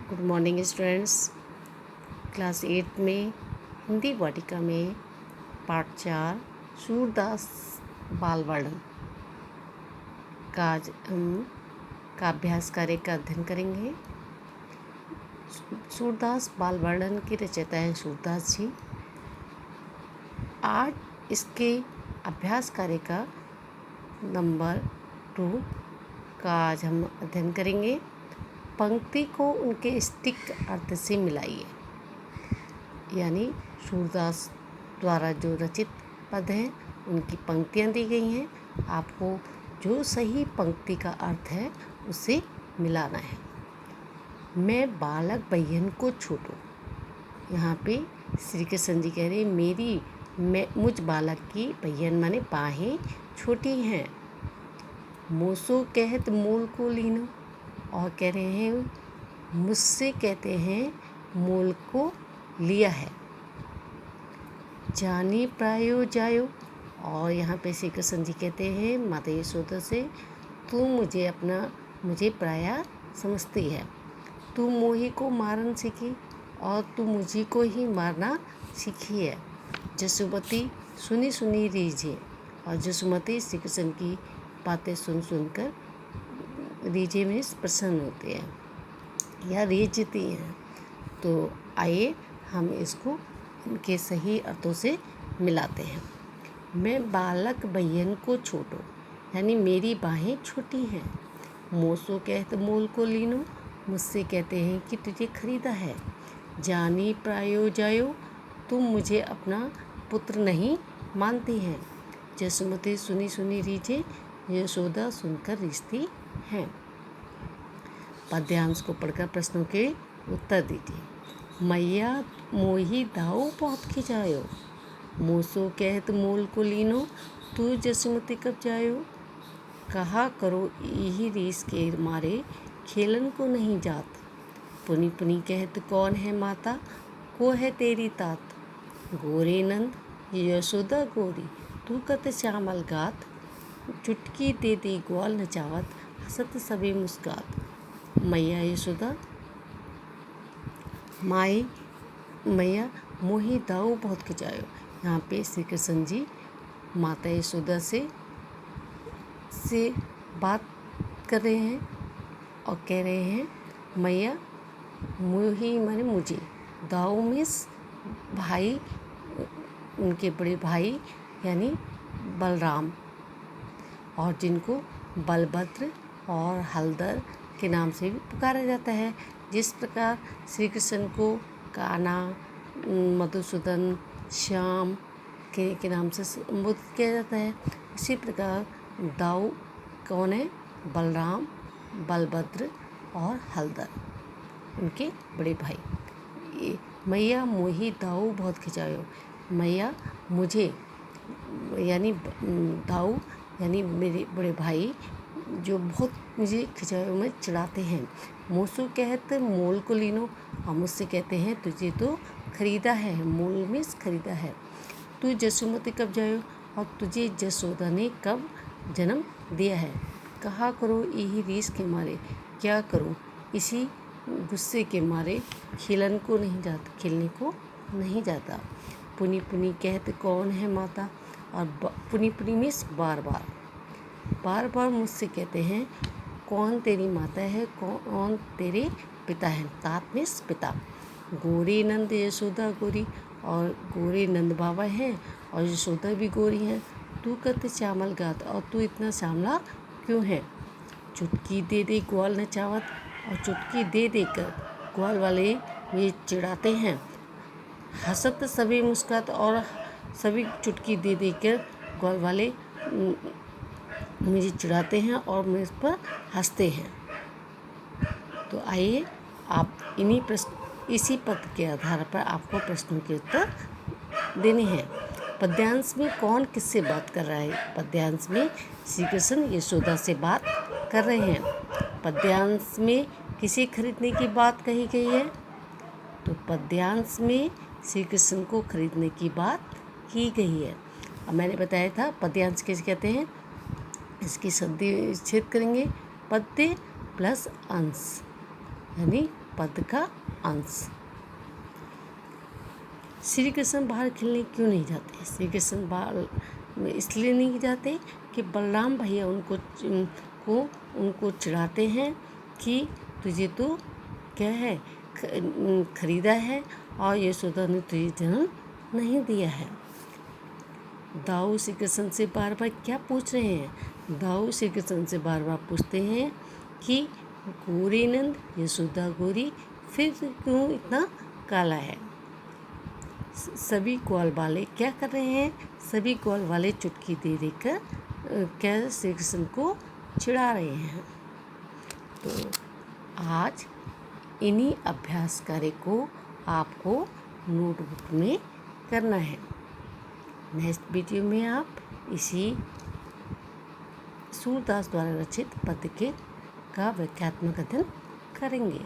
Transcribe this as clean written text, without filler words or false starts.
Good morning students. Class 8 में हिंदी वाटिका में पाठ 4 सूरदास बाल वर्णन का आज हम अभ्यास कार्य का अध्ययन करेंगे। सूरदास बाल वर्णन के रचयिता हैं सूरदास जी। आज इसके अभ्यास कार्य का नंबर 2 का आज हम अध्ययन करेंगे। पंक्ति को उनके सटीक अर्थ से मिलाइए। यानी सूरदास द्वारा जो रचित पद हैं उनकी पंक्तियाँ दी गई हैं, आपको जो सही पंक्ति का अर्थ है उसे मिलाना है। मैं बालक बहन को छूटूं। यहाँ पे श्री कृष्ण जी कह रहे मुझ बालक की बहन माने बाहें छोटी हैं। मोसो कहत मूल को लीनो, और कह रहे हैं मुझसे कहते हैं मूल को लिया है। जानी प्रायो जायो, और यहाँ पे श्री कृष्ण जी कहते हैं माता यशोदा से तू मुझे प्राया समझती है। तू मोही को मारन सीखी, और तू मुझी को ही मारना सीखी है। जसुमती सुनी सुनी रीझे, और जसुमती श्री कृष्ण की बातें सुन सुनकर रीझे में प्रसन्न होते हैं या रीझती हैं। तो आइए हम इसको इनके सही अर्थों से मिलाते हैं। मैं बालक बहन को छोटो, यानी मेरी बाहें छोटी हैं। मोसो कहत मोल को लीनो, मुझसे कहते हैं कि तुझे खरीदा है। जानी प्रायो जायो, तुम मुझे अपना पुत्र नहीं मानती हैं। जसुमती सुनी सुनी रीझे, यशोदा सुनकर रिश्ती हैं। पद्यांश को पढ़कर प्रश्नों के उत्तर दीजिए। मैया मोही दाऊ बहुत खिंचायो, मोसो कहत मोल को लीनो, तू जसुमती कब जायो। कहा करो यही रीस के मारे, खेलन को नहीं जात। पुनी पुनी कहत कौन है माता, को है तेरी तात। गोरे नंद यशोदा गोरी, तू कत श्यामल गात। चुटकी दे दी ग्वाल नचावत, हसत सभी मुस्कात। मैया यशोदा मैया मोही दाऊ बहुत खिंचायो। यहाँ पे श्री कृष्ण जी माता यशोदा से बात कर रहे हैं और कह रहे हैं मैया मोही माने मुझे, दाऊ मीन्स भाई, उनके बड़े भाई यानी बलराम, और जिनको बलभद्र और हलधर के नाम से भी पुकारा जाता है। जिस प्रकार श्री कृष्ण को कान्हा, मधुसूदन, श्याम के नाम से संबोधित किया जाता है, इसी प्रकार दाऊ कौन है, बलराम, बलभद्र और हलधर, उनके बड़े भाई। मैया मोही दाऊ बहुत खिंचायो, मैया मुझे यानी दाऊ यानी मेरे बड़े भाई जो बहुत मुझे खिंचावे में चढ़ाते हैं। मोसू कहते मोल को लीनो, और मुझसे कहते हैं तुझे तो खरीदा है। मोल में खरीदा है। तू जसुमती कब जायो, और तुझे जसोदा ने कब जन्म दिया है। कहा करो यही रीस के मारे, क्या करूं इसी गुस्से के मारे, खेलने को नहीं जाता। पुनी पुनी कहते कौन है माता, और पुनी पुनी मीन्स बार बार मुझसे कहते हैं कौन तेरी माता है, कौन तेरे पिता हैं। तात मीन्स पिता। गोरी नंद यशोदा गोरी, और गोरे नंद बाबा हैं और यशोदा भी गोरी हैं। तू कत श्यामल गात, और तू इतना श्यामला क्यों है। चुटकी दे दे ग्वाल नचावत, और चुटकी दे देकर ग्वाल वाले ये चिढ़ाते हैं। हंसत सभी मुस्कात, और सभी चुटकी दे देकर ग्वाल वाले मुझे चिढ़ाते हैं और मुझ पर हंसते हैं। तो आइए आप इसी पद के आधार पर आपको प्रश्नों के उत्तर देने हैं। पद्यांश में कौन किससे बात कर रहा है। पद्यांश में श्री कृष्ण यशोदा से बात कर रहे हैं। पद्यांश में किसे खरीदने की बात कही गई है, तो पद्यांश में श्री कृष्ण को खरीदने की बात की गई है। अब मैंने बताया था पद्यांश किसे कहते हैं। इसकी संधि छेद करेंगे, पद्य प्लस अंश, यानी पद का अंश। श्री कृष्ण बाहर खेलने क्यों नहीं जाते? श्री कृष्ण बाहर इसलिए नहीं जाते कि बलराम भैया उनको चिढ़ाते हैं कि तुझे तो क्या है खरीदा है और यशोदा ने तुझे जन्म नहीं दिया है। दाऊ श्री कृष्ण से बार बार क्या पूछ रहे हैं? दाऊ श्री कृष्ण से बार बार पूछते हैं कि गोरी नंद यशोदा गोरी फिर क्यों इतना काला है। सभी ग्वाल वाले क्या कर रहे हैं? सभी ग्वाल वाले चुटकी दे देकर क्या श्री कृष्ण को चिढ़ा रहे हैं। तो आज इन्हीं अभ्यास कार्य को आपको नोटबुक में करना है। नेक्स्ट वीडियो में आप इसी सूरदास द्वारा रचित पद्य का व्याख्यात्मक अध्ययन करेंगे।